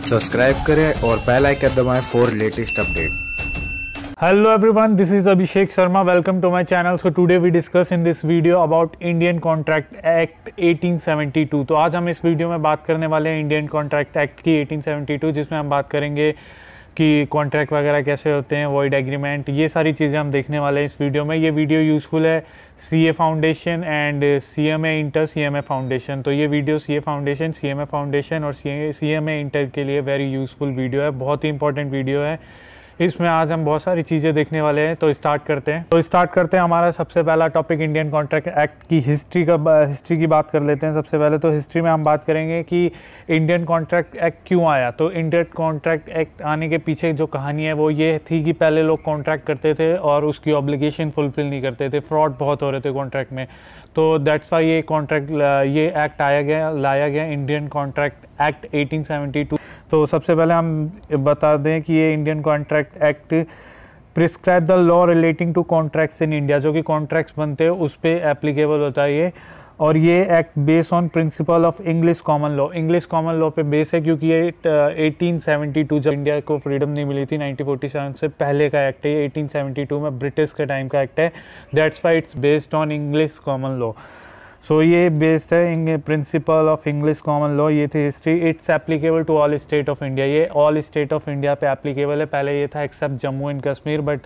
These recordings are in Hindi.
सब्सक्राइब करें और बेल आइकन दबाएं for latest update. Hello everyone, this is Abhishek Sharma. Welcome to my channel. So today we discuss in this video about Indian Contract Act 1872. तो आज हम इस वीडियो में बात करने वाले हैं इंडियन कॉन्ट्रैक्ट एक्ट की 1872, जिसमें हम बात करेंगे कि कॉन्ट्रैक्ट वगैरह कैसे होते हैं, वॉइड एग्रीमेंट, ये सारी चीज़ें हम देखने वाले हैं इस वीडियो में। ये वीडियो यूज़फुल है CA foundation and CMA inter CMA foundation. तो ये video CA foundation, CMA foundation और CMA इंटर के लिए वेरी यूज़फुल वीडियो है, बहुत ही इंपॉर्टेंट वीडियो है। इसमें आज हम बहुत सारी चीज़ें देखने वाले हैं। तो स्टार्ट करते हैं। हमारा सबसे पहला टॉपिक इंडियन कॉन्ट्रैक्ट एक्ट की हिस्ट्री की बात कर लेते हैं। सबसे पहले तो हिस्ट्री में हम बात करेंगे कि इंडियन कॉन्ट्रैक्ट एक्ट क्यों आया। तो इंडियन कॉन्ट्रैक्ट एक्ट आने के पीछे जो कहानी है वो ये थी कि पहले लोग कॉन्ट्रैक्ट करते थे और उसकी ऑब्लिगेशन फुलफिल नहीं करते थे, फ्रॉड बहुत हो रहे थे कॉन्ट्रैक्ट में। तो दैट्स वाई ये एक्ट लाया गया इंडियन कॉन्ट्रैक्ट एक्ट 1872। तो सबसे पहले हम बता दें कि ये Indian contract act prescribe the law relating to contracts in India. जो कि कॉन्ट्रैक्ट्स बनते हैं उस पर एप्लीकेबल होता है ये। और ये act base on principal of English common law. English common law पे बेस है, क्योंकि ये 1872 जब इंडिया को फ्रीडम नहीं मिली थी 1947 से पहले का एक्ट है। ये 1872 में ब्रिटिश के टाइम का एक्ट है। That's why it's based on English common law. So ये बेस्ड है principle of English common law. ये थी history. It's applicable to all state of India. ये ऑल स्टेट ऑफ इंडिया पे एप्लीकेबल है। पहले ये था except Jammu and Kashmir, but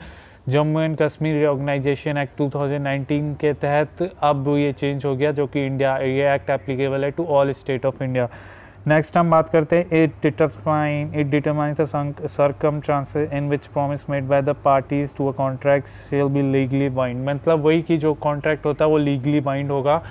Jammu and Kashmir reorganisation act 2019 के तहत अब ये चेंज हो गया, जो कि ये एक्ट एप्लीकेबल है to all state of India. Next हम बात करते हैं it determines the circumstances in which promise made by the parties to a contract shall be legally bind. मतलब वही कि जो कॉन्ट्रैक्ट होता है वो लीगली बाइंड होगा।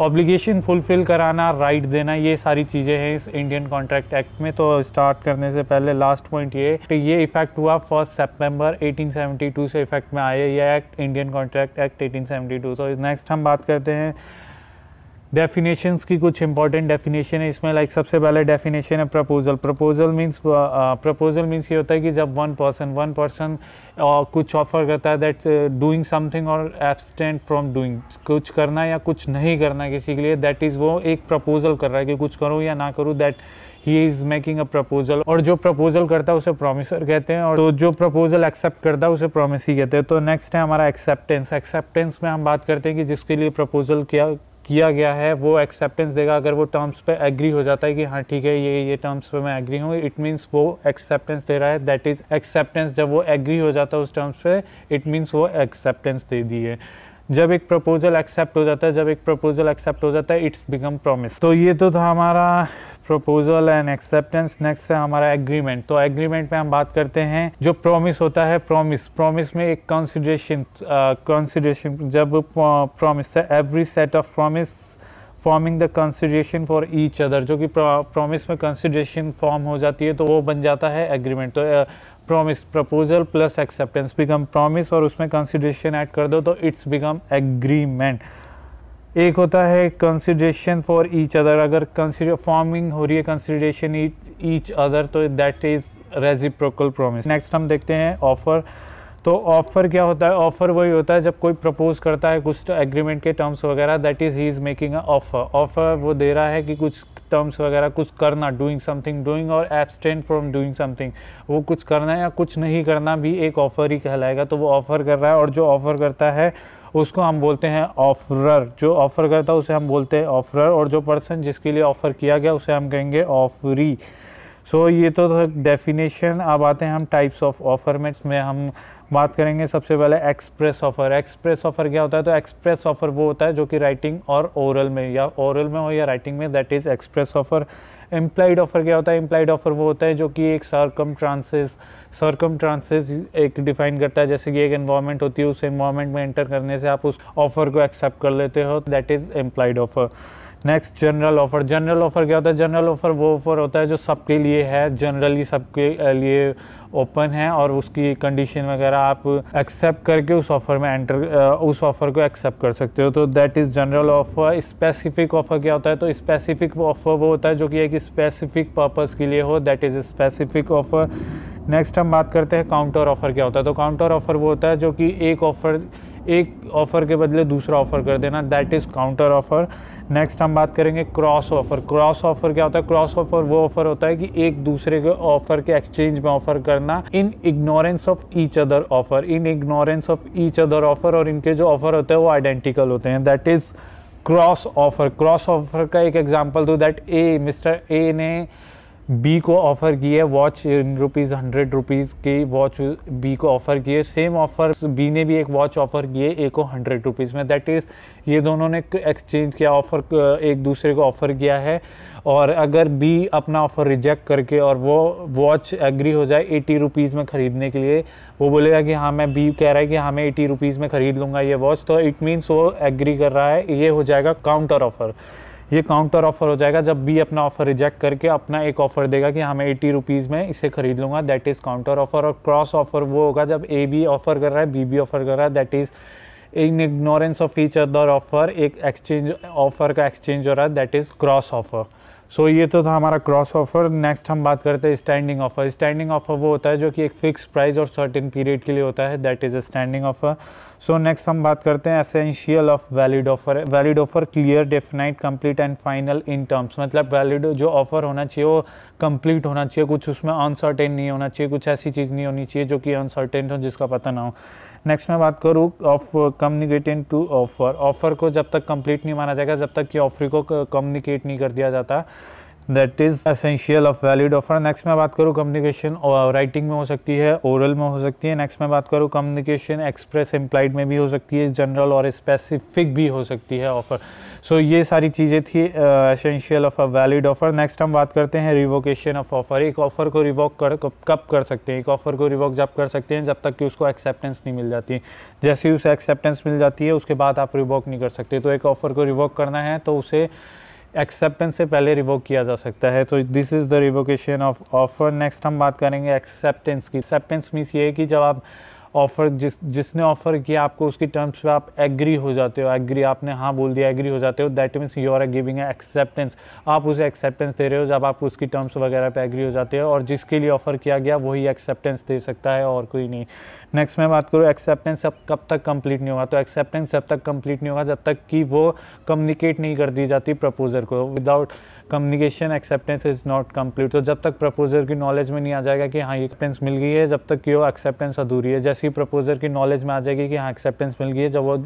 ऑब्लिगेशन फुलफिल कराना, राइट देना, ये सारी चीज़ें हैं इस इंडियन कॉन्ट्रैक्ट एक्ट में। तो स्टार्ट करने से पहले लास्ट पॉइंट ये इफेक्ट हुआ 1 सितंबर 1872 से इफेक्ट में आया ये एक्ट, इंडियन कॉन्ट्रैक्ट एक्ट 1872। तो नेक्स्ट हम बात करते हैं डेफिनेशंस की। कुछ इंपॉर्टेंट डेफिनेशन है इसमें। लाइक सबसे पहले डेफिनेशन है प्रपोजल। प्रपोजल मीन्स ये होता है कि जब वन पर्सन कुछ ऑफर करता है, दैट डूइंग समथिंग और एब्सटेंट फ्रॉम डूइंग, कुछ करना या कुछ नहीं करना किसी के लिए, दैट इज़ वो एक प्रपोजल कर रहा है कि कुछ करूँ या ना करूँ, that he is making a proposal. और जो प्रपोजल करता है उसे प्रॉमिसर कहते हैं, और तो जो प्रपोजल एक्सेप्ट करता है उसे प्रॉमिसी कहते हैं। तो नेक्स्ट है हमारा एक्सेप्टेंस। एक्सेप्टेंस में हम बात करते हैं कि जिसके लिए प्रपोजल किया गया है वो एक्सेप्टेंस देगा अगर वो टर्म्स पे एग्री हो जाता है कि हाँ ठीक है ये टर्म्स पे मैं एग्री हूँ, इट मीन्स वो एक्सेप्टेंस दे रहा है। That is acceptance. जब वो एग्री हो जाता है उस टर्म्स पे, इट मीन्स वो एक्सेप्टेंस दे दी है। जब एक प्रपोजल एक्सेप्ट हो जाता है इट्स बिकम प्रॉमिस। तो ये तो था हमारा प्रपोजल एंड एक्सेप्टेंस। नेक्स्ट है हमारा एग्रीमेंट। तो एग्रीमेंट में हम बात करते हैं जो प्रॉमिस होता है। प्रॉमिस में एक कंसिडरेशन जब प्रॉमिस है every set of promise forming the consideration for each other. जो कि प्रॉमिस में कंसिडरेशन फॉर्म हो जाती है तो वो बन जाता है एग्रीमेंट। तो promise, proposal plus acceptance become promise, और उसमें कंसिडरेशन ऐड कर दो तो इट्स बिकम एग्रीमेंट। एक होता है कंसिडरेशन फॉर ईच अदर। अगर फॉर्मिंग हो रही है कंसिडरेशन ईच अदर तो that is reciprocal promise. Next हम देखते हैं ऑफर। तो ऑफर क्या होता है? ऑफर वही होता है जब कोई प्रपोज करता है कुछ एग्रीमेंट के टर्म्स वगैरह, that is he is making a offer. Offer वो दे रहा है कि कुछ टर्म्स वगैरह, कुछ करना, डूइंग और एब्सटेन फ्रॉम डूइंग समथिंग, वो कुछ करना या कुछ नहीं करना भी एक ऑफर ही कहलाएगा। तो वो ऑफर कर रहा है, और जो ऑफर करता है उसको हम बोलते हैं ऑफरर। जो ऑफर करता है उसे हम बोलते हैं ऑफरर, और जो पर्सन जिसके लिए ऑफर किया गया उसे हम कहेंगे ऑफरी। सो ये तो डेफिनेशन। अब आते हैं हम टाइप्स ऑफ ऑफर में हम बात करेंगे सबसे पहले एक्सप्रेस ऑफर। एक्सप्रेस ऑफर क्या होता है? तो एक्सप्रेस ऑफर वो होता है जो कि राइटिंग और ओरल में, या ओरल में हो या राइटिंग में, that is express offer. Implied offer क्या होता है? इम्प्लाइड ऑफर वो होता है जो कि एक सर्कमस्टांसेस एक डिफाइन करता है। जैसे कि एक एनवायरनमेंट होती है, उस एनवायरनमेंट में एंटर करने से आप उस ऑफर को एक्सेप्ट कर लेते हो, that is implied offer. Next general offer. General offer क्या होता है? जनरल ऑफर वो ऑफर होता है जो सबके लिए है, जनरली सबके लिए ओपन है, और उसकी कंडीशन वगैरह आप एक्सेप्ट करके उस ऑफर में उस ऑफर को एक्सेप्ट कर सकते हो। तो that is general offer. Specific offer क्या होता है? तो स्पेसिफिक ऑफर वो होता है जो कि एक स्पेसिफिक पर्पस के लिए हो, that is specific offer. Next हम बात करते हैं काउंटर ऑफर क्या होता है। तो काउंटर ऑफर वो होता है जो कि एक ऑफ़र के बदले दूसरा ऑफ़र कर देना, that is counter offer. Next हम बात करेंगे क्रॉस ऑफ़र। क्रॉस ऑफ़र क्या होता है? क्रॉस ऑफ़र वो ऑफ़र होता है कि एक दूसरे के ऑफ़र के एक्सचेंज में ऑफ़र करना in ignorance of each other offer, in ignorance of each other offer, और इनके जो ऑफ़र होते हैं वो आइडेंटिकल होते हैं, that is cross offer. Cross offer का एक एग्जांपल दो, दैट मिस्टर ए ने बी को ऑफ़र की है वॉच इन ₹100 की वॉच बी को ऑफ़र की है। सेम ऑफ़र बी ने भी एक वॉच ऑफ़र की है ए को ₹100 में, दैट इज़ ये दोनों ने एक्सचेंज किया, ऑफ़र एक दूसरे को ऑफ़र किया है। और अगर बी अपना ऑफ़र रिजेक्ट करके और वो वॉच एग्री हो जाए ₹80 में ख़रीदने के लिए, वो बोलेगा कि हाँ मैं बी कह रहा है कि हाँ मैं ₹80 में ख़रीद लूँगा ये वॉच, तो इट मीन्स वो एग्री कर रहा है, ये हो जाएगा काउंटर ऑफ़र। ये काउंटर ऑफ़र हो जाएगा जब बी अपना ऑफ़र रिजेक्ट करके अपना एक ऑफ़र देगा कि हाँ मैं ₹80 में इसे ख़रीद लूँगा, दैट इज़ काउंटर ऑफ़र। और क्रॉस ऑफ़र वो होगा जब ए बी ऑफ़र कर रहा है, बी भी ऑफ़र कर रहा है, that is in ignorance of each other offer, एक एक्सचेंज ऑफ़र का एक्सचेंज हो रहा है, दैट इज़ क्रॉस ऑफ़र। सो ये तो था हमारा क्रॉस ऑफ़र। नेक्स्ट हम बात करते हैं स्टैंडिंग ऑफ़र। स्टैंडिंग ऑफ़र वो होता है जो कि एक फिक्स प्राइस और सर्टेन पीरियड के लिए होता है, that is a standing offer. So next हम बात करते हैं essential of valid offer. Valid offer clear, definite, complete and final in terms, मतलब वैलिड जो ऑफ़र होना चाहिए वो कंप्लीट होना चाहिए, कुछ उसमें अनसर्टेन नहीं होना चाहिए, कुछ ऐसी चीज़ नहीं होनी चाहिए जो कि अनसर्टेन हो, जिसका पता ना हो। नेक्स्ट मैं बात करूँ of communicating to offer. Offer को जब तक कंप्लीट नहीं माना जाएगा, जब तक कि ऑफर को कम्युनिकेट नहीं कर दिया जाता, that is essential of valid offer. Next मैं बात करूँ कम्युनिकेशन राइटिंग में हो सकती है, ओरल में हो सकती है। नेक्स्ट मैं बात करूँ कम्युनिकेशन एक्सप्रेस इम्प्लाइड में भी हो सकती है, जनरल और स्पेसिफिक भी हो सकती है ऑफर। सो ये सारी चीज़ें थी essential of a valid offer. Next हम बात करते हैं रिवोकेशन ऑफ ऑफर। एक ऑफर को रिवोक कब कर सकते हैं? एक ऑफर को रिवोक जब कर सकते हैं जब तक कि उसको एक्सेप्टेंस नहीं मिल जाती। जैसे ही उसे एक्सेप्टेंस मिल जाती है उसके बाद आप रिवोक नहीं कर सकते। तो एक ऑफर को रिवोक करना है तो उसे एक्सेप्टेंस से पहले रिवोक किया जा सकता है, तो this is the revocation of offer. Next हम बात करेंगे एक्सेप्टेंस की। एक्सेप्टेंस मीन्स ये है कि जब आप ऑफ़र जिसने ऑफ़र किया आपको उसकी टर्म्स पे आप एग्री हो जाते हो, एग्री आपने हाँ बोल दिया, एग्री हो जाते हो, that means you are giving acceptance. आप उसे एक्सेप्टेंस दे रहे हो जब आप उसकी टर्म्स वगैरह पे एग्री हो जाते हो, और जिसके लिए ऑफ़र किया गया वही एक्सेप्टेंस दे सकता है और कोई नहीं। नेक्स्ट मैं बात करूँ एक्सेप्टेंस कब तक कंप्लीट नहीं होगा, तो एक्सेप्टेंस जब तक कंप्लीट नहीं होगा जब तक कि वो कम्युनिकेट नहीं कर दी जाती प्रपोजर को। Without communication acceptance is not complete. तो जब तक प्रपोजर की नॉलेज में नहीं आ जाएगा कि हाँ ये एक्सेप्टेंस मिल गई है, जब तक कि वो एक्सेप्टेंस अधूरी है। जैसे ही प्रपोजर की नॉलेज में आ जाएगी कि हाँ एक्सेप्टेंस मिल गई है, जब वो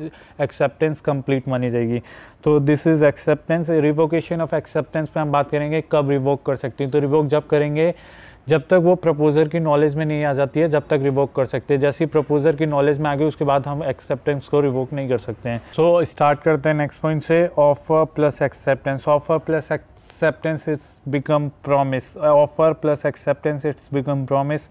एक्सेप्टेंस कंप्लीट मानी जाएगी। तो this is acceptance. Revocation of acceptance पे हम बात करेंगे कब रिवोक कर सकते हैं। तो रिवोक जब करेंगे जब तक वो प्रपोजर की नॉलेज में नहीं आ जाती है, जब तक रिवोक कर सकते हैं। जैसे ही प्रपोजर की नॉलेज में आ गई उसके बाद हम एक्सेप्टेंस को रिवोक नहीं कर सकते हैं। सो स्टार्ट करते हैं नेक्स्ट पॉइंट से, offer plus acceptance. Offer plus acceptance it's become promise. Offer plus acceptance it's become promise.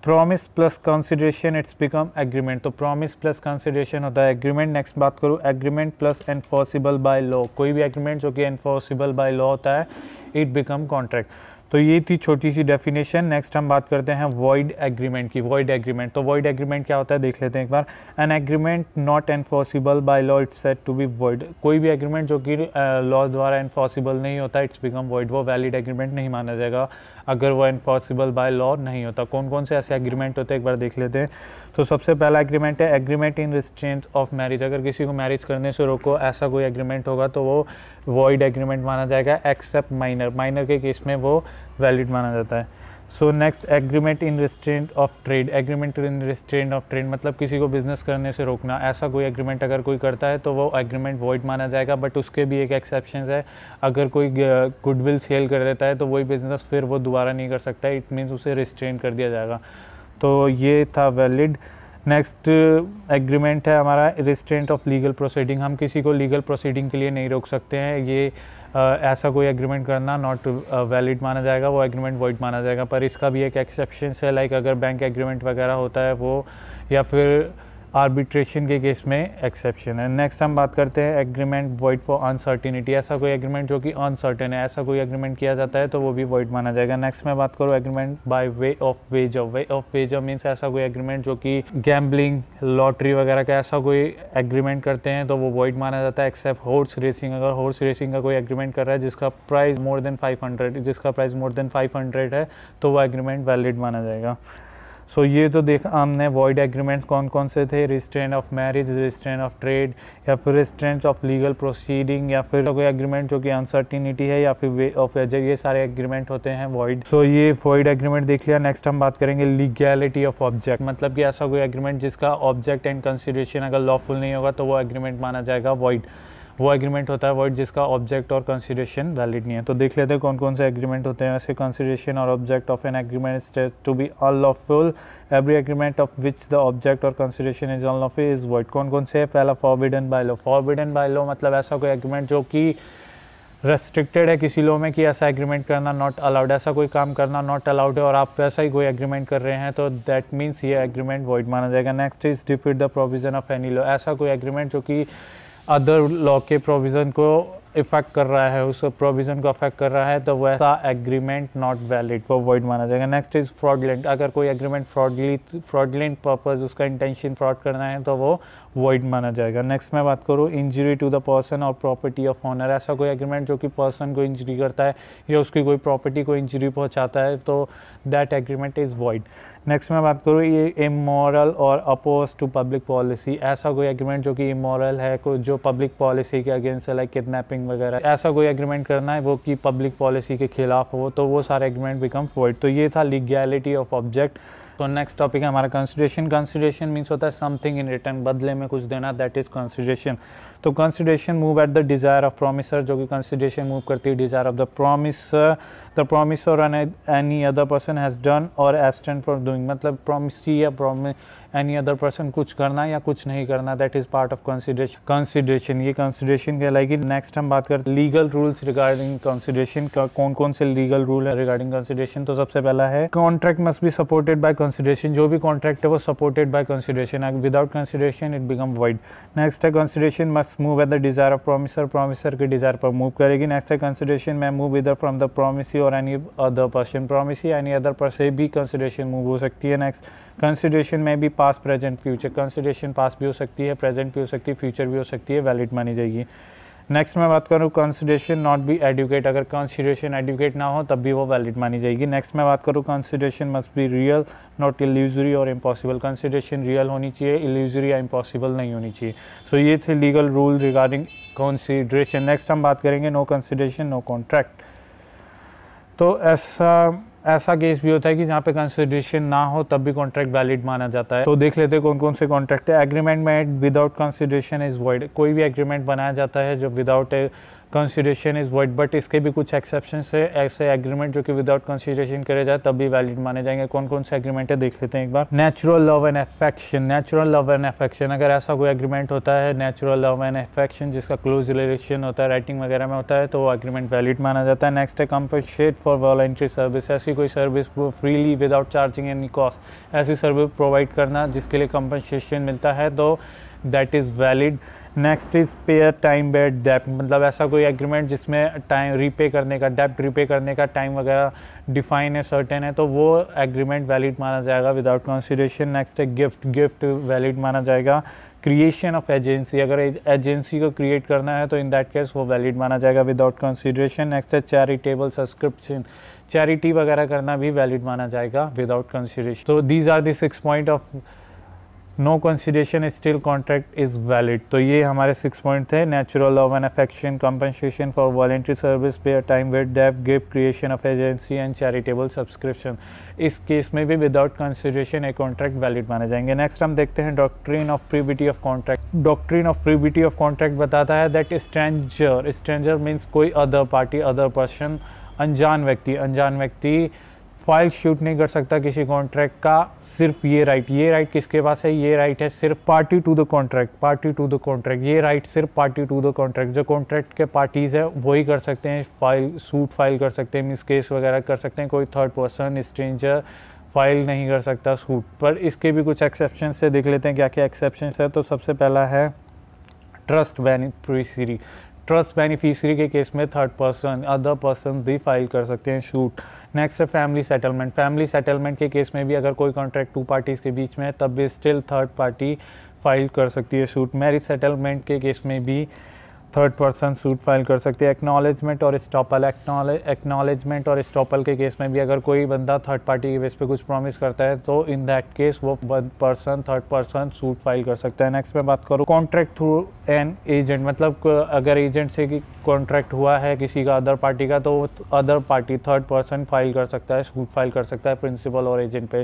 Promise plus consideration it's become agreement. तो प्रॉमिस प्लस कंसिडरेशन होता है एग्रीमेंट। नेक्स्ट बात करूँ agreement plus enforceable by law. कोई भी एग्रीमेंट जो कि एनफोर्सिबल बाय लॉ होता है, इट बिकम कॉन्ट्रैक्ट। तो ये थी छोटी सी डेफिनेशन। नेक्स्ट हम बात करते हैं वॉइड एग्रीमेंट की। वॉइड एग्रीमेंट, तो वॉइड एग्रीमेंट क्या होता है देख लेते हैं एक बार। An agreement not enforceable by law it's said to be void. कोई भी एग्रीमेंट जो कि लॉ द्वारा एनफोर्सिबल नहीं होता, इट्स बिकम वॉइड। वो वैलिड एग्रीमेंट नहीं माना जाएगा अगर वो एनफोर्सिबल बाय लॉ नहीं होता। कौन कौन से ऐसे एग्रीमेंट होते हैं एक बार देख लेते हैं। तो सबसे पहला एग्रीमेंट है agreement in restraint of marriage. अगर किसी को मैरिज करने से रोको ऐसा कोई एग्रीमेंट होगा तो वो वॉइड एग्रीमेंट माना जाएगा, एक्सेप्ट माइनर। माइनर के केस में वो वैलिड माना जाता है। So next agreement in restraint of trade. Agreement in restraint of trade मतलब किसी को बिजनेस करने से रोकना। ऐसा कोई एग्रीमेंट अगर कोई करता है तो वो एग्रीमेंट वॉइड माना जाएगा, बट उसके भी एक एक्सेप्शन है। अगर कोई गुडविल सेल कर देता है तो वही बिजनेस फिर वो दोबारा नहीं कर सकता, इट मीन्स उसे रिस्ट्रेन कर दिया जाएगा। तो ये था वैलिड। नेक्स्ट एग्रीमेंट है हमारा रिस्ट्रेंट ऑफ लीगल प्रोसीडिंग। हम किसी को लीगल प्रोसीडिंग के लिए नहीं रोक सकते हैं। ये ऐसा कोई एग्रीमेंट करना नॉट वैलिड माना जाएगा, वो एग्रीमेंट वॉइड माना जाएगा। पर इसका भी एक एक्सेप्शन है, लाइक अगर बैंक एग्रीमेंट वगैरह होता है वो, या फिर आर्बिट्रेशन के केस में एक्सेप्शन है। नेक्स्ट हम बात करते हैं एग्रीमेंट वॉइड फॉर अनसर्टिनिटी। ऐसा कोई एग्रीमेंट जो कि अनसर्टेन है, ऐसा कोई एग्रीमेंट किया जाता है तो वो भी वॉइड माना जाएगा। नेक्स्ट मैं बात करूँ agreement by way of wager. Way of wager means ऐसा कोई एग्रीमेंट जो कि गैम्बलिंग, लॉटरी वगैरह का ऐसा कोई एग्रीमेंट करते हैं तो वो वॉइड माना जाता है, एक्सेप्ट हॉर्स रेसिंग। अगर हॉर्स रेसिंग का कोई एग्रीमेंट कर रहा है जिसका प्राइस मोर देन 500 है तो वो एग्रीमेंट वैलिड माना जाएगा। सो ये तो देखा हमने वॉइड एग्रीमेंट्स कौन कौन से थे, restraint of marriage, restraint of trade, या फिर रिस्ट्रेंट ऑफ लीगल प्रोसीडिंग, या फिर कोई एग्रीमेंट जो कि अनसर्टिनिटी है, या फिर वे ऑफ एजर, ये सारे एग्रीमेंट होते हैं वॉइड। सो ये वॉइड एग्रीमेंट देख लिया। नेक्स्ट हम बात करेंगे लीगैलिटी ऑफ ऑब्जेक्ट, मतलब कि ऐसा कोई एग्रीमेंट जिसका ऑब्जेक्ट एंड कंसिडरेशन अगर लॉफुल नहीं होगा तो वो एग्रीमेंट माना जाएगा वॉइड। वो एग्रीमेंट होता है वॉइड जिसका ऑब्जेक्ट और कंसिडरेशन वैलिड नहीं है। तो देख लेते हैं कौन कौन से एग्रीमेंट होते हैं। वैसे कंसिडरेशन और object of an agreement is to be unlawful, every agreement of which the object और consideration is unlawful is void. कौन कौन से है? पहला forbidden by law. Forbidden by law मतलब ऐसा कोई एग्रीमेंट जो कि रेस्ट्रिक्टेड है किसी लॉ में कि ऐसा एग्रीमेंट करना नॉट अलाउड, ऐसा कोई काम करना नॉट अलाउड है और आप वैसा ही कोई एग्रीमेंट कर रहे हैं तो दैट मीन्स ये एग्रीमेंट वॉइड माना जाएगा। Next is defeat the provision of any law, ऐसा कोई एग्रीमेंट जो कि अदर लॉ के प्रोविज़न को इफेक्ट कर रहा है, उस प्रोविज़न को अफेक्ट कर रहा है तो वैसा एग्रीमेंट नॉट वैलिड, वो वॉइड माना जाएगा। नेक्स्ट इज फ्रॉडलेंट, अगर कोई एग्रीमेंट फ्रॉडलेंट पर्पस, उसका इंटेंशन फ्रॉड करना है तो वो वॉइड माना जाएगा। नेक्स्ट मैं बात करूँ इंजरी टू द पर्सन और प्रॉपर्टी ऑफ ऑनर, ऐसा कोई एग्रीमेंट जो कि पर्सन को इंजरी करता है या उसकी कोई प्रॉपर्टी को इंजरी पहुंचाता है तो that agreement is void. Next मैं बात करूँ ये इमोरल और अपोज टू पब्लिक पॉलिसी, ऐसा कोई एग्रीमेंट जो कि इमोरल है, जो पब्लिक पॉलिसी के अगेंस्ट है, लाइक किडनैपिंग वगैरह, ऐसा कोई एग्रीमेंट करना है वो कि पब्लिक पॉलिसी के खिलाफ हो तो वो सारे एग्रीमेंट बिकम वॉइड। तो ये था लीगैलिटी ऑफ ऑब्जेक्ट। तो नेक्स्ट टॉपिक है हमारा कंसिडरेशन। कंसिडरेशन मीन्स होता है समथिंग इन रिटर्न, बदले में कुछ देना, दैट इज कंसिडरेशन। तो consideration move at the desire of promisor, जो कि कंसिडरेशन मूव करती है desire of the promisor any other person has done और एब्सटेंट फ्रॉम डूइंग, मतलब प्रोमिसी या एनी अदर पर्सन कुछ करना या कुछ नहीं करना, that is part of consideration. ये कंसिडरेशन कहलाएगी। नेक्स्ट हम बात करते हैं लीगल रूल्स रिगार्डिंग कंसिडरेशन का, कौन कौन से लीगल रूल है रिगार्डिंग कंसिडरेशन। तो सबसे पहला है contract must be supported by consideration, जो भी कॉन्ट्रैक्ट है वो supported by consideration, without consideration it become void. Next है consideration must move at the desire of promisor, promisor के डिज़ायर पर मूव करेगी। नेक्स्ट है कंसिडरेशन में मूव इधर फ्रॉम द प्रोमिसी और any other person, promisee any other person से भी कंसिडरेशन मूव हो सकती है। नेक्स्ट कंसिडरेशन में भी past present future, consideration past भी हो सकती है, प्रेजेंट भी हो सकती है, फ्यूचर भी हो सकती है, वैलिड मानी जाएगी। नेक्स्ट मैं बात करूँ कंसिडरेशन नॉट बी एडुकेट, अगर कंसिडरेशन एडुकेट ना हो तब भी वो वैलिड मानी जाएगी। नेक्स्ट मैं बात करूँ consideration must be real not illusory और इम्पॉसिबल, कंसिडरेशन रियल होनी चाहिए, इल्यूजरी या इम्पॉसिबल नहीं होनी चाहिए। सो ये थे legal rule regarding consideration. Next हम बात करेंगे नो कंसिडरेशन नो कॉन्ट्रैक्ट। तो ऐसा केस भी होता है कि जहाँ पे कंसिडरेशन ना हो तब भी कॉन्ट्रैक्ट वैलिड माना जाता है। तो देख लेते हैं कौन कौन से कॉन्ट्रैक्ट है। Agreement made without consideration is void, कोई भी एग्रीमेंट बनाया जाता है जो without consideration is void, but इसके भी कुछ एक्सेप्शंस है। ऐसे एग्रीमेंट जो कि विदाउट कंसिडरेशन करे जाए तब भी वैलिड माने जाएंगे। कौन कौन से एग्रीमेंट है देख लेते हैं एक बार। Natural love and affection, natural love and affection, अगर ऐसा कोई एग्रीमेंट होता है नेचुरल लव एंड अफेक्शन जिसका क्लोज रिलेशन होता है, राइटिंग वगैरह में होता है, तो वो एग्रीमेंट वैलिड माना जाता है। नेक्स्ट है कंपनसेट फॉर वॉलंटरी सर्विस, ऐसी कोई service freely without charging any cost, ऐसी सर्विस प्रोवाइड करना जिसके लिए कंपनसेशन मिलता है तो that is valid. Next is pay a time barred डेप्ट, मतलब ऐसा कोई एग्रीमेंट जिसमें टाइम रीपे करने का, डेप्ट रीपे करने का टाइम वगैरह डिफाइन है, सर्टेन है, तो वो एग्रीमेंट वैलिड माना जाएगा विदाउट कंसिडरेशन। नेक्स्ट है गिफ्ट वैलिड माना जाएगा। क्रिएशन ऑफ एजेंसी, अगर एजेंसी को क्रिएट करना है तो इन दैट केस वो वैलिड माना जाएगा विदाउट कंसिडरेशन। नेक्स्ट है चैरिटेबल सब्सक्रिप्शन, चैरिटी वगैरह करना भी वैलिड माना जाएगा विदाउट कंसिडरेशन। तो these are the 6 point of no consideration still contract is valid. तो ये हमारे 6 पॉइंट थे। Natural love and affection, compensation for voluntary service, payer time wet डेप्ट, gift, creation of agency and charitable subscription. इस केस में भी विदाउट कंसिडरेशन एक कॉन्ट्रैक्ट वैलिड माने जाएंगे। नेक्स्ट हम देखते हैं doctrine of privity of contract. Doctrine of privity of contract बताता है दैट स्ट्रेंजर मीन्स कोई अदर पार्टी, अदर पर्सन, अनजान व्यक्ति फाइल शूट नहीं कर सकता किसी कॉन्ट्रैक्ट का। सिर्फ ये राइट किसके पास है? ये राइट है सिर्फ पार्टी टू द कॉन्ट्रैक्ट, ये राइट सिर्फ पार्टी टू द कॉन्ट्रैक्ट, जो कॉन्ट्रैक्ट के पार्टीज है वही कर सकते हैं सूट फाइल कर सकते हैं, मिस केस वगैरह कर सकते हैं। कोई थर्ड पर्सन स्ट्रेंजर फाइल नहीं कर सकता सूट पर। इसके भी कुछ एक्सेप्शन से देख लेते हैं क्या क्या एक्सेप्शन है। तो सबसे पहला है ट्रस्ट बेनिफिशियरी के केस में थर्ड पर्सन, अदर पर्सन भी फाइल कर सकते हैं सूट। नेक्स्ट है फैमिली सेटलमेंट के केस में भी अगर कोई कॉन्ट्रैक्ट 2 पार्टीज के बीच में है तब भी स्टिल थर्ड पार्टी फाइल कर सकती है सूट। मैरिज सेटलमेंट के केस में भी थर्ड पर्सन सूट फाइल कर सकते हैं। एक्नॉलेजमेंट और स्टॉपल, एक्नॉलेजमेंट और स्टॉपल के केस में भी अगर कोई बंदा थर्ड पार्टी के बेस पे कुछ प्रॉमिस करता है तो इन दैट केस वो person third person suit file कर सकता है। नेक्स्ट मैं बात करूँ कॉन्ट्रैक्ट थ्रू एन एजेंट, मतलब अगर एजेंट से कॉन्ट्रैक्ट हुआ है किसी का अदर पार्टी का तो other party third person file कर सकता है, सूट फाइल कर सकता है प्रिंसिपल और एजेंट पे।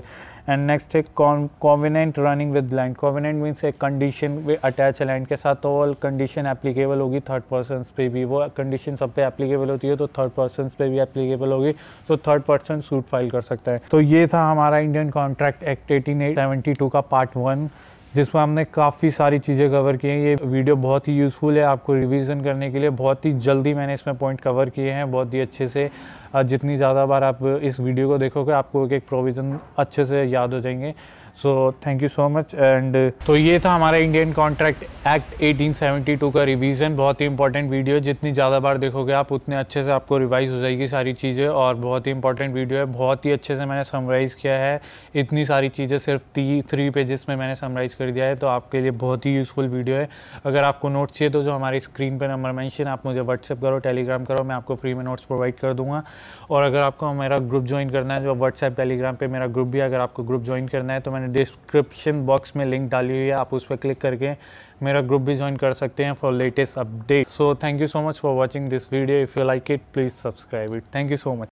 एंड नेक्स्ट है covenant running with land. Covenant means एक कंडीशन अटैच लैंड के साथ, तो वो कंडीशन एप्लीकेबल होगी थर्ड पर्सन पे भी। वो कंडीशन सब पे एप्लीकेबल होती है तो थर्ड पर्सन पे भी एप्लीकेबल होगी, तो थर्ड पर्सन सूट फाइल कर सकता है। तो ये था हमारा इंडियन कॉन्ट्रैक्ट एक्ट 1872 का पार्ट 1, जिसमें हमने काफ़ी सारी चीज़ें कवर की हैं। ये वीडियो बहुत ही यूज़फुल है आपको रिवीजन करने के लिए। बहुत ही जल्दी मैंने इसमें पॉइंट कवर किए हैं, बहुत ही अच्छे से। जितनी ज़्यादा बार आप इस वीडियो को देखोगे आपको एक प्रोविज़न अच्छे से याद हो जाएंगे। So thank you so much. And तो ये था हमारा इंडियन कॉन्ट्रैक्ट एक्ट 1872 का रिवीजन। बहुत ही इंपॉर्टेंट वीडियो है, जितनी ज़्यादा बार देखोगे आप उतने अच्छे से आपको रिवाइज हो जाएगी सारी चीज़ें, और बहुत ही इंपॉर्टेंट वीडियो है। बहुत ही अच्छे से मैंने समराइज़ किया है, इतनी सारी चीज़ें सिर्फ 3 पेजेस में मैंने समराइज़ कर दिया है, तो आपके लिए बहुत ही यूज़फुल वीडियो है। अगर आपको नोट्स चाहिए तो जो हमारी स्क्रीन पर नंबर मेंशन, आप मुझे व्हाट्सएप करो, टेलीग्राम करो, मैं आपको फ्री में नोट्स प्रोवाइड कर दूँगा। और अगर आपको मेरा ग्रुप ज्वाइन करना है, जो व्हाट्सएप टेलीग्राम पे मेरा ग्रुप भी है, अगर आपको ग्रुप ज्वाइन करना है तो मैंने डिस्क्रिप्शन बॉक्स में लिंक डाली हुई है, आप उस पर क्लिक करके मेरा ग्रुप भी ज्वाइन कर सकते हैं for latest update. So thank you so much for watching this video. If you like it please subscribe it. Thank you so much.